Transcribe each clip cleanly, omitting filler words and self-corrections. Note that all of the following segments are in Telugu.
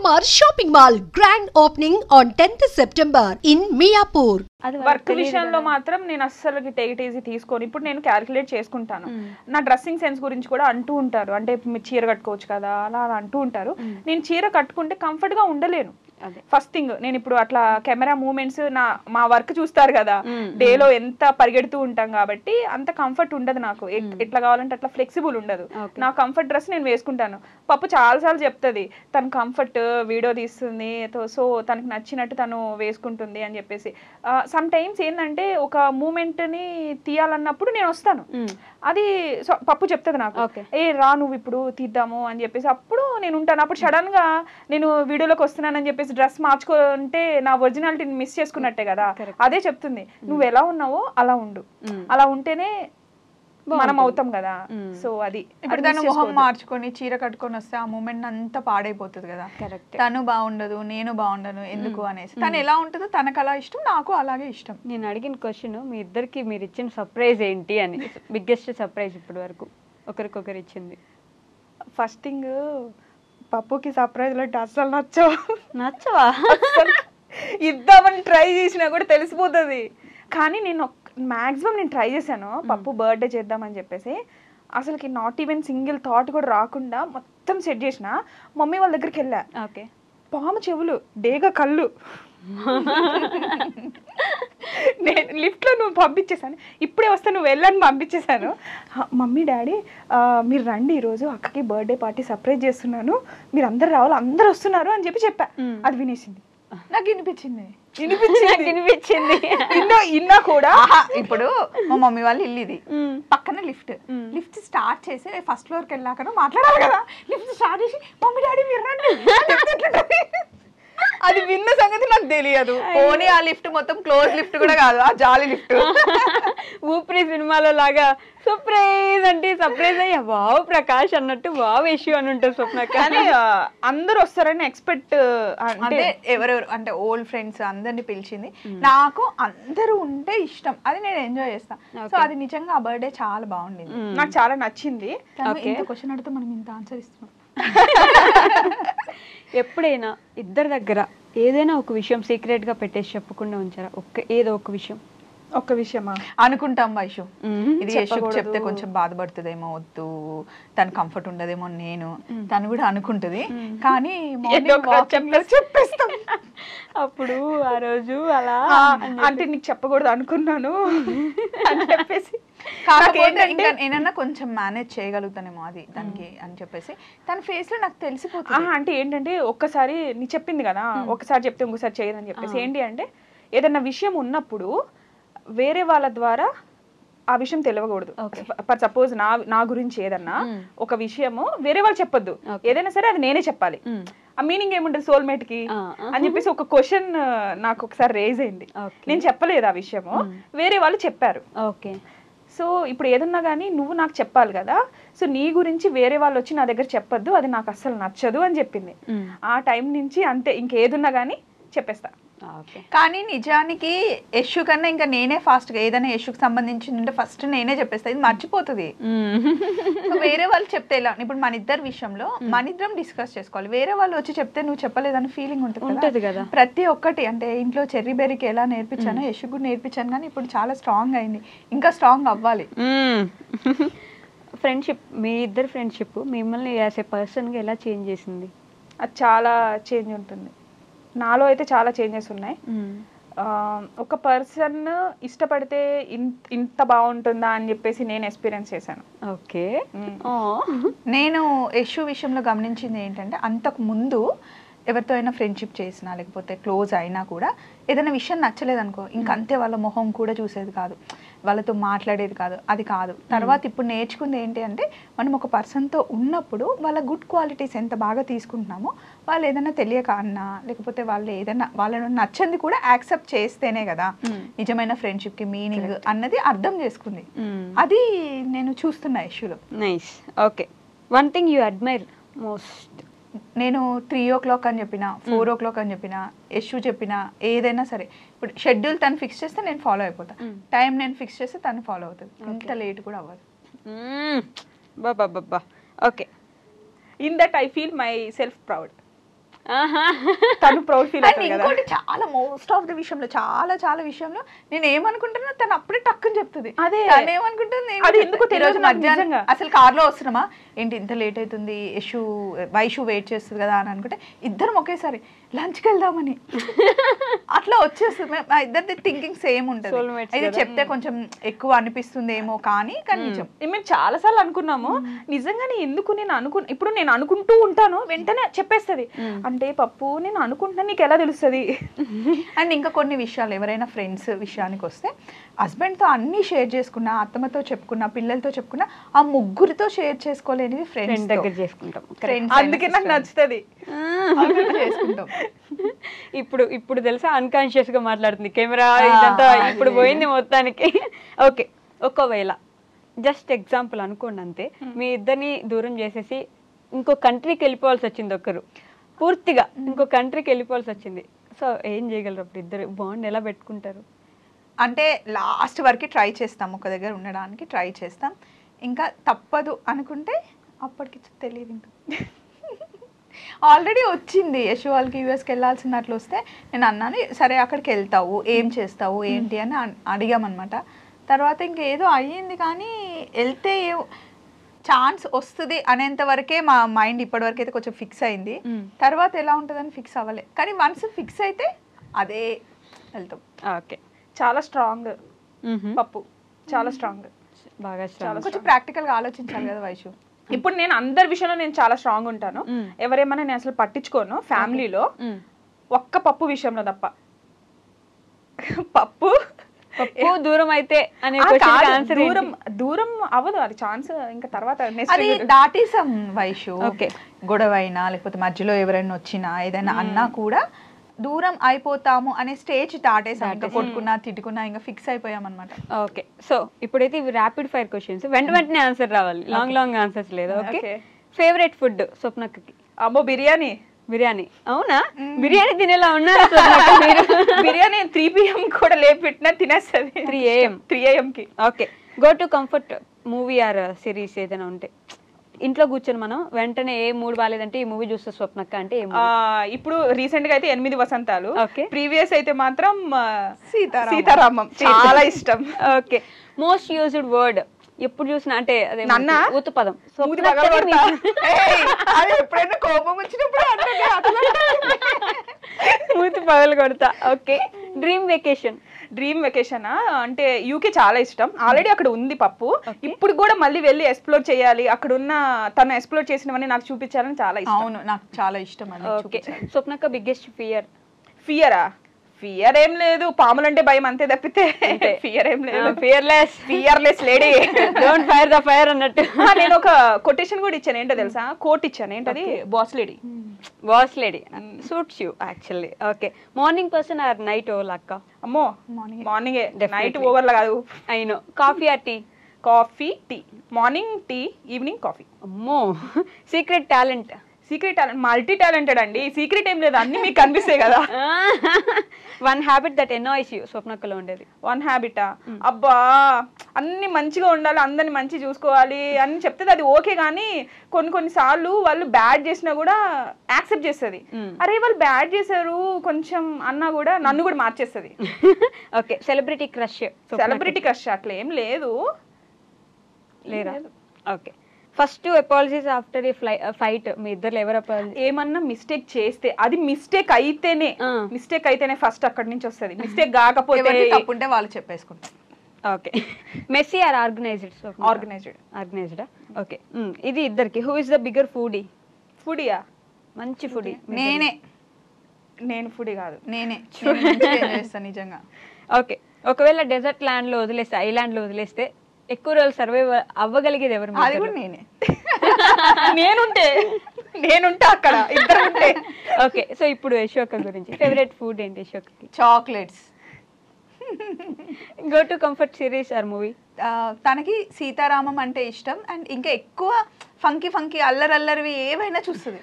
GMR Shopping Mall grand opening on 10th September in Miapur. Work విషయంలో మాత్రం నేను అస్సలు టేక్ ఇట్ ఈజీ తీసుకొని ఇప్పుడు నేను క్యాలిక్యులేట్ చేసుకుంటాను. నా డ్రెస్సింగ్ సెన్స్ గురించి కూడా అంటూ ఉంటారు, అంటే మీరు చీర కట్టుకోవచ్చు కదా అలా అలా అంటూ ఉంటారు. నేను చీర కట్టుకుంటే కంఫర్ట్ గా ఉండలేను. ఫస్ట్ థింగ్, నేను ఇప్పుడు అట్లా కెమెరా మూమెంట్స్ మా వర్క్ చూస్తారు కదా, డేలో ఎంత పరిగెడుతూ ఉంటాం కాబట్టి అంత కంఫర్ట్ ఉండదు నాకు. ఎట్లా కావాలంటే అట్లా ఫ్లెక్సిబుల్ ఉండదు. నా కంఫర్ట్ డ్రెస్ నేను వేసుకుంటాను. పప్పు చాలాసార్లు చెప్తుంది తను కంఫర్ట్ వీడియో తీస్తుంది, సో తనకి నచ్చినట్టు తను వేసుకుంటుంది అని చెప్పేసి. సమ్ టైమ్స్ ఏంటంటే ఒక మూమెంట్ ని తీయాలన్నప్పుడు నేను వస్తాను, అది పప్పు చెప్తుంది నాకు, ఏ రా నువ్వు ఇప్పుడు తీద్దాము అని చెప్పేసి. అప్పుడు నేను ఉంటాను. అప్పుడు సడన్ గా నేను వీడియోలోకి వస్తున్నానని చెప్పేసి డ్రెస్ మార్చుకుంటే నా ఒరిజినాలిటీని మిస్ చేసుకున్నట్టే కదా. అదే చెప్తుంది, నువ్వు ఎలా ఉన్నావో అలా ఉండు, అలా ఉంటేనే మనం అవుతాం కదా. సో అది ఇప్పుడు తను మొహం మార్చుకొని చీర కట్టుకొని వస్తే ఆ మూమెంట్ అంతా పాడైపోతుంది కదా. తను బాగుండదు, నేను బాగుండను ఎందుకు అనేసి. తను ఎలా ఉంటుందో తనకు అలా ఇష్టం, నాకు అలాగే ఇష్టం. నేను అడిగిన క్వశ్చన్, మీ ఇద్దరికి మీరు ఇచ్చిన సర్ప్రైజ్ ఏంటి అని. బిగ్గెస్ట్ సర్ప్రైజ్ ఇప్పటి వరకు ఒకరికొకరు ఇచ్చింది. ఫస్ట్ థింగ్, పప్పుకి సర్ప్రైజ్ లో అస్సలు నచ్చవా? ఇద్దామని ట్రై చేసినా కూడా తెలిసిపోతుంది. కానీ నేను మాక్సిమం నేను ట్రై చేశాను పప్పు బర్త్డే చేద్దామని చెప్పేసి. అసలుకి నాట్ ఈవెన్ సింగిల్ థాట్ కూడా రాకుండా మొత్తం సెట్ చేసిన. మమ్మీ వాళ్ళ దగ్గరికి వెళ్ళా, ఓకే, పాము చెవులు, డేగా కళ్ళు, నేను లిఫ్ట్ లో నువ్వు పంపించేసాను, ఇప్పుడే వస్తా నువ్వు వెళ్ళని పంపించేశాను. మమ్మీ డాడీ మీరు రండి, ఈరోజు అక్కకి బర్త్డే పార్టీ సర్ప్రైజ్ చేస్తున్నాను, మీరు అందరు రావాలి, అందరు వస్తున్నారు అని చెప్పా. అది వినేసింది, నాకు వినిపించింది ఇన్నా కూడా. ఇప్పుడు మా మమ్మీ వాళ్ళు ఇల్లు ఇది, పక్కన లిఫ్ట్ స్టార్ట్ చేసి ఫస్ట్ ఫ్లోర్ కి వెళ్ళాక మాట్లాడాలి కదా. లిఫ్ట్ స్టార్ట్ చేసి మమ్మీ డాడీ మీరు రండి, అది విన్న సంగతి నాకు తెలియదు. ఓన్లీ ఆ లిఫ్ట్ మొత్తం క్లోజ్ లిఫ్ట్ కూడా కాదు, ఆ జాలి లిఫ్ట్. ఊపిరి సినిమాలో లాగా సర్ప్రైజ్ అంటే సర్ప్రైజ్ అయ్యా వావ్ ప్రకాష్ అన్నట్టు వావ్ ఇష్యూ అని ఉంటుంది స్వప్న. కానీ అందరూ వస్తారని ఎక్స్పెక్ట్, అంటే ఎవరెవరు అంటే ఓల్డ్ ఫ్రెండ్స్ అందరిని పిలిచింది. నాకు అందరూ ఉంటే ఇష్టం, అది నేను ఎంజాయ్ చేస్తాను. సో అది నిజంగా ఆ బర్త్డే చాలా బాగుండింది, నాకు చాలా నచ్చింది. ఇంత క్వశ్చన్ అడిగితే మనం ఇంత ఆన్సర్ ఇస్తున్నాం. ఎప్పుడైనా ఇద్దరి దగ్గర ఏదైనా ఒక విషయం సీక్రెట్ గా పెట్టేసి చెప్పకుండా ఉంచారా? ఏదో ఒక విషయం. ఒక్క విషయమా? అనుకుంటాం వైషు, ఇది యశుకు చెప్తే కొంచెం బాధపడుతుందేమో, వద్దు తను కంఫర్ట్ ఉండదేమో, నేను తను కూడా అనుకుంటుంది. కానీ చెప్పేస్తాం. అప్పుడు ఆ రోజు అలా అంటే నీకు చెప్పకూడదు అనుకున్నాను అని చెప్పేసి, ఏదన్నా కొంచెం మేనేజ్ చేయగలుగుతానేమో అది దానికి అని చెప్పేసి తన ఫేస్ లో నాకు తెలిసిపోతుంది. అంటే ఏంటంటే ఒక్కసారి నీ చెప్పింది కదా, ఒకసారి చెప్తే ఇంకోసారి చేయదని చెప్పేసి. ఏంటి అంటే ఏదన్నా విషయం ఉన్నప్పుడు వేరే వాళ్ళ ద్వారా ఆ విషయం తెలియకూడదు. ఫర్ సపోజ్ నా గురించి ఏదన్నా ఒక విషయము వేరే వాళ్ళు చెప్పొద్దు, ఏదైనా సరే అది నేనే చెప్పాలి. ఆ మీనింగ్ ఏముంటది సోల్మేట్ కి అని చెప్పేసి ఒక క్వశ్చన్ నాకు ఒకసారి రేజ్ అయింది. నేను చెప్పలేదు ఆ విషయము, వేరే వాళ్ళు చెప్పారు. ఓకే, సో ఇప్పుడు ఏదన్నా కానీ నువ్వు నాకు చెప్పాలి కదా, సో నీ గురించి వేరే వాళ్ళు వచ్చి నా దగ్గర చెప్పొద్దు, అది నాకు అస్సలు నచ్చదు అని చెప్పింది. ఆ టైం నుంచి అంతే, ఇంకేదున్నా కానీ చెప్పేస్తా. కానీ నిజానికి యశు కన్నా ఇంకా నేనే ఫాస్ట్ గా ఏదైనా యశుకి సంబంధించిందంటే ఫస్ట్ నేనే చెప్పేస్తా, ఇది మర్చిపోతుంది. వేరే వాళ్ళు చెప్తే ఎలా, ఇప్పుడు మన ఇద్దరు విషయంలో మన ఇద్దరం డిస్కస్ చేసుకోవాలి. వేరే వాళ్ళు వచ్చి చెప్తే నువ్వు చెప్పలేదని ఫీలింగ్ ఉంటుంది కదా. ప్రతి ఒక్కటి అంటే ఇంట్లో చెర్రీ బెర్రీకి ఎలా నేర్పించానో యశుకు నేర్పించాను, కానీ ఇప్పుడు చాలా స్ట్రాంగ్ అయింది, ఇంకా స్ట్రాంగ్ అవ్వాలి. ఫ్రెండ్షిప్, మీ ఇద్దరు ఫ్రెండ్షిప్ మిమ్మల్ని యాజ్ ఏ పర్సన్ గా ఎలా చేంజ్ చేసింది? అది చాలా చేంజ్ ఉంటుంది. నాలో అయితే చాలా చేంజెస్ ఉన్నాయి. ఒక పర్సన్ ఇష్టపడితే ఇంత బాగుంటుందా అని చెప్పేసి నేను ఎక్స్పీరియన్స్ చేశాను. ఓకే, నేను యశు విషయంలో గమనించింది ఏంటంటే, అంతకు ముందు ఎవరితో అయినా ఫ్రెండ్షిప్ చేసినా లేకపోతే క్లోజ్ అయినా కూడా ఏదైనా విషయం నచ్చలేదనుకో ఇంకంతే, వాళ్ళ మొహం కూడా చూసేది కాదు, వాళ్ళతో మాట్లాడేది కాదు, అది కాదు. తర్వాత ఇప్పుడు నేర్చుకుంది ఏంటి అంటే, మనం ఒక పర్సన్తో ఉన్నప్పుడు వాళ్ళ గుడ్ క్వాలిటీస్ ఎంత బాగా తీసుకుంటున్నామో, వాళ్ళు ఏదైనా తెలియక అన్నా లేకపోతే వాళ్ళు ఏదైనా వాళ్ళను నచ్చంది కూడా యాక్సెప్ట్ చేస్తేనే కదా నిజమైన ఫ్రెండ్షిప్కి మీనింగ్ అన్నది అర్థం చేసుకుంది. అది నేను చూస్తున్నా యశులో. Nice. Okay, one thing you admire most? నేను 3 o'clock అని చెప్పిన, 4 o'clock అని చెప్పిన, యశు చెప్పిన ఏదైనా సరే, ఇప్పుడు షెడ్యూల్ తను ఫిక్స్ చేస్తే నేను ఫాలో అయిపోతా, టైం నేను ఫిక్స్ చేస్తే తను ఫాలో అవుతుంది, ఇంత లేట్ కూడా అవ్వదు. బాబా, okay, in that I feel myself proud. తను ప్రౌడ్ ఫీల్ అండ్ అవుతుంది కదా. ఇంకోటి చాలా మోస్ట్ ఆఫ్ ద విషయంలో చాలా విషయంలో నేను ఏమనుకుంటున్నా తను అప్పుడే టక్కుని చెప్తుంది. అదే. తను ఏమనుకుంటుంది అది ఎందుకో తెలియదు నాకు మధ్యాహ్నం నిజంగా. అసలు కార్లో వస్తున్నామా ఏంటి ఇంత లేట్ అవుతుంది, వైషు వెయిట్ చేస్తుంది కదా అని అనుకుంటే ఇద్దరం ఒకేసారి లంచ్కి వెళ్దామని అట్లా వచ్చేస్తుంది. మా ఇద్దరిది థింకింగ్ సేమ్ ఉంటుంది. Soulmates అయితే కదా. చెప్తే కొంచెం ఎక్కువ అనిపిస్తుంది ఏమో కానీ నిజం. మేము చాలా సార్లు అనుకున్నాము నిజంగానే ఎందుకు నేను ఇప్పుడు నేను అనుకుంటూ ఉంటాను వెంటనే చెప్పేస్తుంది అంటే పప్పు నేను అనుకుంటున్నా నీకు ఎలా తెలుస్తుంది. అండ్ ఇంకా కొన్ని విషయాలు ఎవరైనా ఫ్రెండ్స్ విషయానికి వస్తే హస్బెండ్తో అన్ని షేర్ చేసుకున్నా, అత్తమ్మతో చెప్పుకున్నా, పిల్లలతో చెప్పుకున్నా, ఆ ముగ్గురితో షేర్ చేసుకోలేనివి ఫ్రెండ్స్ దగ్గర చేసుకుంటాం. ఫ్రెండ్స్ అందుకే నాకు నచ్చుతుంది. చేసుకుంటాం. ఇప్పుడు తెలుసా అన్కాన్షియస్ గా మాట్లాడుతుంది కెమెరా ఇదంతా ఇప్పుడు పోయింది మొత్తానికి. ఓకే, ఒకవేళ జస్ట్ ఎగ్జాంపుల్ అనుకోండి అంతే, మీ ఇద్దరిని దూరం చేసేసి ఇంకో కంట్రీకి వెళ్ళిపోవాల్సి వచ్చింది, ఒకరు పూర్తిగా ఇంకో కంట్రీకి వెళ్ళిపోవాల్సి వచ్చింది. సో ఏం చేయగలరు అప్పుడు ఇద్దరు బాండ్ ఎలా పెట్టుకుంటారు? అంటే లాస్ట్ వరకు ట్రై చేస్తాం, ఒక దగ్గర ఉండడానికి ట్రై చేస్తాం. ఇంకా తప్పదు అనుకుంటే అప్పటికి తెలియదు. ఇంకా ఆల్రెడీ వచ్చింది యశు వాళ్ళకి యూఎస్కి వెళ్ళాల్సినట్లు వస్తే నేను అన్నాను సరే అక్కడికి వెళ్తావు, ఏం చేస్తావు ఏంటి అని అడిగామన్నమాట. తర్వాత ఇంకేదో అయ్యింది కానీ వెళ్తే ఛాన్స్ వస్తుంది అనేంత వరకే మా మైండ్ ఇప్పటివరకు అయితే కొంచెం ఫిక్స్ అయింది. తర్వాత ఎలా ఉంటుందని ఫిక్స్ అవ్వలే, కానీ వన్స్ ఫిక్స్ అయితే అదే వెళ్తాం. ఓకే, చాలా స్ట్రాంగ్ పప్పు, చాలా స్ట్రాంగ్, బాగా స్ట్రాంగ్. కొంచెం ప్రాక్టికల్గా ఆలోచించాలి కదా వైషు. ఇప్పుడు నేను అందరి విషయంలో నేను చాలా స్ట్రాంగ్ ఉంటాను. ఎవరేమన్నా నేను అసలు పట్టించుకోను ఫ్యామిలీలో, ఒక్క పప్పు విషయంలో తప్ప. పప్పు దూరం అయితే అనే దూరం దూరం అవ్వదు, అది ఛాన్స్ ఇంకా తర్వాత అది దాటేసాం వైషు. ఓకే, గొడవ అయినా లేకపోతే మధ్యలో ఎవరైనా వచ్చినా ఏదైనా అన్నా కూడా దూరం అయిపోతాము అనే స్టేజ్ దాటేసాం. ఇంకా కొట్టుకున్నా తిట్టుకున్నా ఇంకా ఫిక్స్ అయిపోయాం అనమాట. ఓకే, సో ఇప్పుడైతే ఇవి ర్యాపిడ్ ఫైర్ క్వశ్చన్స్, వెంటనే ఆన్సర్ రావాలి, లాంగ్ ఆన్సర్స్ లేదు. ఓకే, ఫేవరెట్ ఫుడ్ స్వప్నకి? అమ్మో బిర్యానీ. బిర్యానీ? అవునా, బిర్యానీ తినేలా ఉన్నారు మీరు. బిర్యానీ 3 PM కూడా లేపెట్టినా తినేస్తుంది. 3 AM 3 AM కి. Okay, go to comfort movie or series ఏదైనా ఉంటే ఇంట్లో కూర్చొని మనం వెంటనే ఏ మూడ్ బాగాలేదంటే ఈ మూవీ చూస్తే స్వప్నక్క అంటే ఇప్పుడు రీసెంట్ గా అయితే 8 వసంతాలు. ఓకే, ప్రీవియస్ అయితే మాత్రం సీతారామం చాలా ఇష్టం. ఓకే, మోస్ట్ యూజ్డ్ వర్డ్ ఎప్పుడు చూసినా అంటే అదే నన్న ఊతు పదం. ఎప్పుడైనా కోపం వచ్చినప్పుడు ఊతు పగలు కొడతా. Okay, dream vacation? Dream vacation అంటే యూకే చాలా ఇష్టం. ఆల్రెడీ అక్కడ ఉంది పప్పు, ఇప్పుడు కూడా మళ్ళీ వెళ్ళి ఎక్స్ప్లోర్ చేయాలి, అక్కడ ఉన్న తను ఎక్స్ప్లోర్ చేసినవన్నీ నాకు చూపించాలని చాలా ఇష్టం. అవును, నాకు చాలా ఇష్టం. ఓకే, స్వప్నక్క బిగ్గెస్ట్ ఫియర్? ఫియరా? ఫియర్ ఏం లేదు, పాములంటే భయం అంతే తప్పితే ఫియర్ ఏం లేదు. Fearless lady, don't fire the fire అన్నట్టు. నేను ఒక కొటేషన్ కూడా ఇచ్చాను, ఏంటో తెలుసా? కోట్ ఇచ్చాను, ఏంటది? Boss lady. Boss lady suits you actually. Okay, morning person or night owl అక్క? అమ్మో మార్నింగే, నైట్ ఓవర్లా కాదు. అయినో. Coffee or tea? Coffee, tea. Morning tea, evening coffee. అమ్మో, secret talent? Secret talent multi talented అండి, సీక్రెట్ ఏం లేదు, అన్ని మీకు కనిపిస్తాయి కదా. One habit that annoys you స్వప్నక్కలో ఉండేది? వన్ హ్యాబిటా? అబ్బా అన్ని మంచిగా ఉండాలి, అందరిని మంచి చూసుకోవాలి అని చెప్తుంది, అది ఓకే. కానీ కొన్ని సార్లు వాళ్ళు బ్యాడ్ చేసినా కూడా యాక్సెప్ట్ చేస్తుంది. అరే వాళ్ళు బ్యాడ్ చేశారు కొంచెం అన్నా కూడా నన్ను కూడా మార్చేస్తుంది. Okay, celebrity crush? Celebrity crush అట్లా ఏం లేదు. లేరా? Okay, first apologies after a fight మీ ఇద్దరు ఎవరు అపాలజీ? ఏమన్నా మిస్టేక్ చేస్తే, అది మిస్టేక్ అయితేనే ఫస్ట్ అక్కడి నుంచి వస్తుంది. మిస్టేక్ కాకపోతే తప్పుంటే వాళ్ళు చెప్పేసుకుంటారు. Okay, messy or organised? ఆర్గనైజ్డా? ఓకే, ఇది ఇద్దరికి. Who is the bigger foodie? ఫుడీయా? మంచి ఫుడీ? నేను ఫుడీ కాదు, నేనే చేస్తాను నిజంగా. ఓకే, ఒకవేళ డెజర్ట్ ల్యాండ్ లో వదిలేస్తే, ఐలాండ్ లో వదిలేస్తే ఎక్కువ రోజులు సర్వైవ్ అవ్వగలిగేది ఎవరు? అది కూడా నేనే. నేనుంటే అక్కడ ఇద్దరు ఉంటే. ఓకే, సో ఇప్పుడు యశోక గురించి ఫేవరెట్ ఫుడ్ ఏంటి యశోకకి? Chocolates. Go to comfort series or movie? తనకి సీతారామం అంటే ఇష్టం. అండ్ ఇంకా ఎక్కువ ఫంకీ అల్లరివి ఏవైనా చూస్తుంది.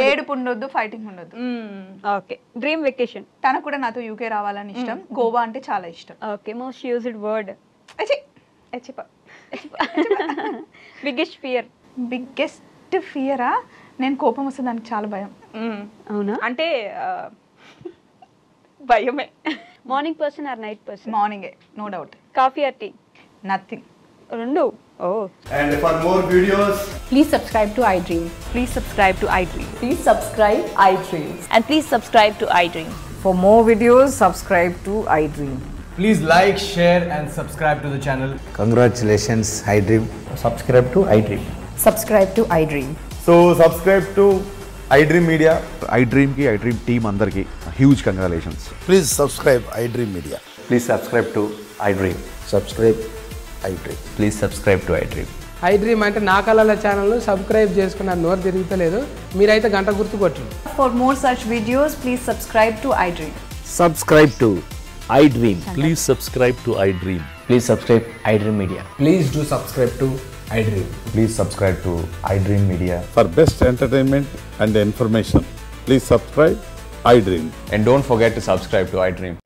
ఏడుపు ఉండొద్దు, ఫైటింగ్ ఉండొద్దు. Okay, dream vacation? తనకు కూడా నాతో యూకే రావాలని ఇష్టం. గోవా అంటే చాలా ఇష్టం. Okay, most used word? Biggest ఫియరా? నేను కోపం వస్తే దానికి చాలా భయం. అవునా? అంటే భయమే. Morning person or night person? మార్నింగే, no doubt. Coffee or tea? Nothing. రెండు. ఓ. And for more videos, Please subscribe to iDream. Please subscribe to iDream. Please subscribe iDream. And please subscribe to iDream. For more videos, subscribe to iDream. Please like, share and subscribe to the channel. Congratulations, iDream. subscribe to iDream. Subscribe to iDream. So subscribe to iDream Media. iDream ki iDream team andarki huge congratulations. Please subscribe iDream Media. Please subscribe to iDream. Subscribe iDream. Please subscribe to iDream. iDream అంటే నా కళల ఛానల్ను సబ్స్క్రైబ్ చేసుకున్న నోరు తిరుగుతలేదు, మీరైతే గంట గుర్తు కొట్టండి. For more such videos, please subscribe to iDream. Subscribe to iDream. Please subscribe to iDream. Please subscribe iDream Media. Please do subscribe to iDream. Please subscribe to iDream Media. For best entertainment and information, please subscribe iDream. And don't forget to subscribe to iDream.